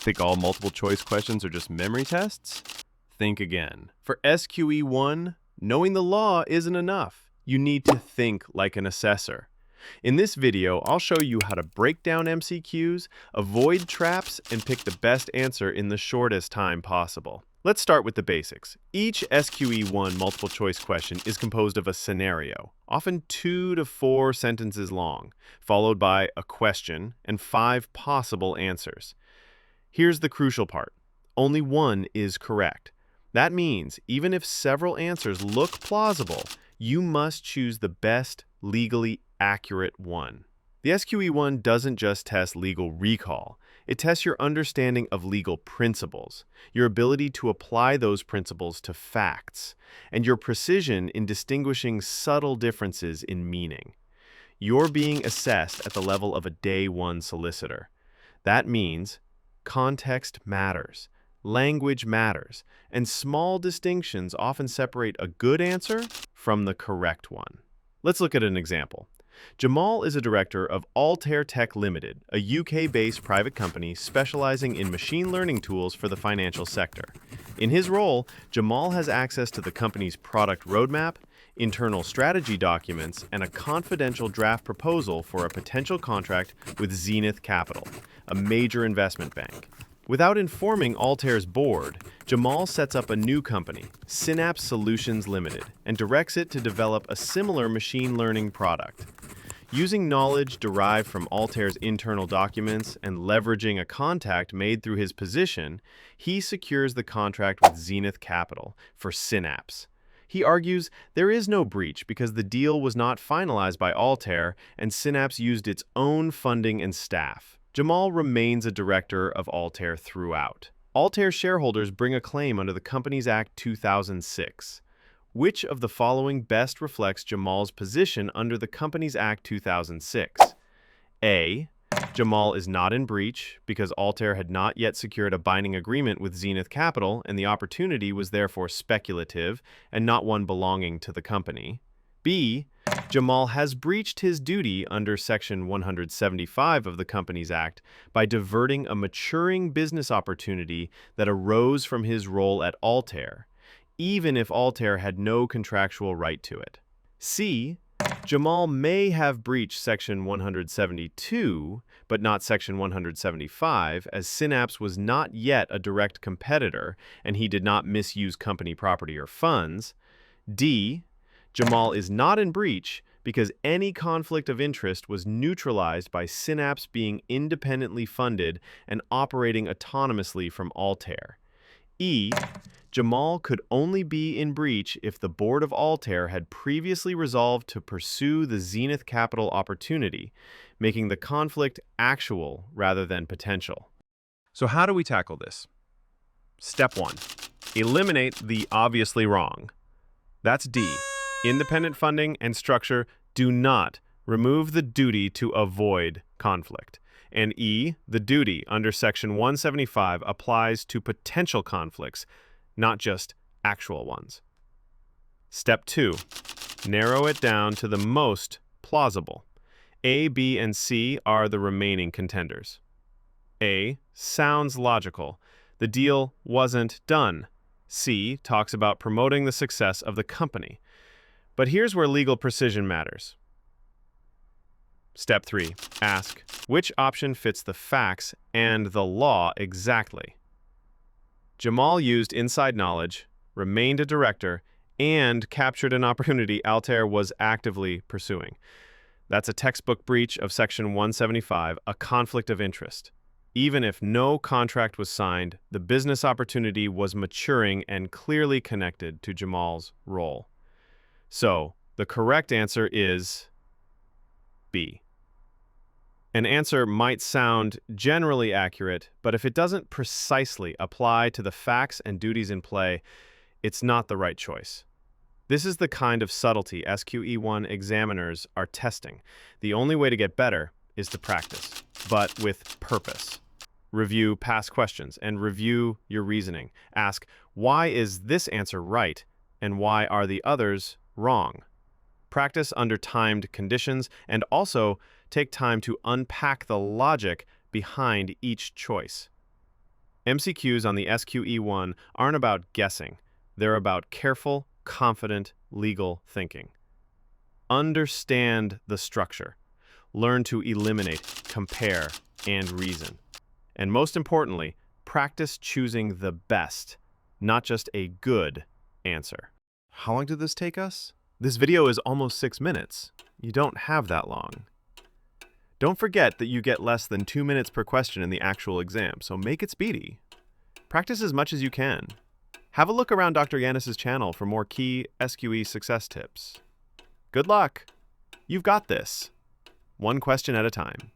Think all multiple choice questions are just memory tests? Think again. For SQE1, knowing the law isn't enough. You need to think like an assessor. In this video, I'll show you how to break down MCQs, avoid traps, and pick the best answer in the shortest time possible. Let's start with the basics. Each SQE1 multiple choice question is composed of a scenario, often 2 to 4 sentences long, followed by a question and 5 possible answers. Here's the crucial part. Only one is correct. That means even if several answers look plausible, you must choose the best, legally accurate one. The SQE1 doesn't just test legal recall. It tests your understanding of legal principles, your ability to apply those principles to facts, and your precision in distinguishing subtle differences in meaning. You're being assessed at the level of a day one solicitor. That means context matters, language matters, and small distinctions often separate a good answer from the correct one. Let's look at an example. Jamal is a director of Altair Tech Limited, a UK-based private company specializing in machine learning tools for the financial sector. In his role, Jamal has access to the company's product roadmap, internal strategy documents, and a confidential draft proposal for a potential contract with Zenith Capital, a major investment bank. Without informing Altair's board, Jamal sets up a new company, Synapse Solutions Limited, and directs it to develop a similar machine learning product. Using knowledge derived from Altair's internal documents and leveraging a contact made through his position, he secures the contract with Zenith Capital for Synapse. He argues there is no breach because the deal was not finalized by Altair and Synapse used its own funding and staff. Jamal remains a director of Altair throughout. Altair shareholders bring a claim under the Companies Act 2006. Which of the following best reflects Jamal's position under the Companies Act 2006? A. Jamal is not in breach because Altair had not yet secured a binding agreement with Zenith Capital and the opportunity was therefore speculative and not one belonging to the company. B. Jamal has breached his duty under Section 175 of the Companies Act by diverting a maturing business opportunity that arose from his role at Altair, even if Altair had no contractual right to it. C. Jamal may have breached Section 172, but not Section 175, as Synapse was not yet a direct competitor and he did not misuse company property or funds. D. Jamal is not in breach because any conflict of interest was neutralized by Synapse being independently funded and operating autonomously from Altair. E. Jamal could only be in breach if the board of Altair had previously resolved to pursue the Zenith Capital opportunity, making the conflict actual rather than potential. So how do we tackle this? Step 1. Eliminate the obviously wrong. That's D. Independent funding and structure do not remove the duty to avoid conflict. And E, the duty under Section 175 applies to potential conflicts, not just actual ones. Step 2. Narrow it down to the most plausible. A, B, and C are the remaining contenders. A sounds logical. The deal wasn't done. C talks about promoting the success of the company. But here's where legal precision matters. Step 3. Ask, which option fits the facts and the law exactly? Jamal used inside knowledge, remained a director, and captured an opportunity Altair was actively pursuing. That's a textbook breach of Section 175, a conflict of interest. Even if no contract was signed, the business opportunity was maturing and clearly connected to Jamal's role. So, the correct answer is B. An answer might sound generally accurate, but if it doesn't precisely apply to the facts and duties in play, it's not the right choice. This is the kind of subtlety SQE1 examiners are testing. The only way to get better is to practice, but with purpose. Review past questions and review your reasoning. Ask, why is this answer right, and why are the others wrong? Practice under timed conditions and also take time to unpack the logic behind each choice. MCQs on the SQE1 aren't about guessing. They're about careful, confident, legal thinking. Understand the structure. Learn to eliminate, compare, and reason. And most importantly, practice choosing the best, not just a good answer. How long did this take us? This video is almost 6 minutes. You don't have that long. Don't forget that you get less than 2 minutes per question in the actual exam, so make it speedy. Practice as much as you can. Have a look around Dr. Yanis's channel for more key SQE success tips. Good luck! You've got this. One question at a time.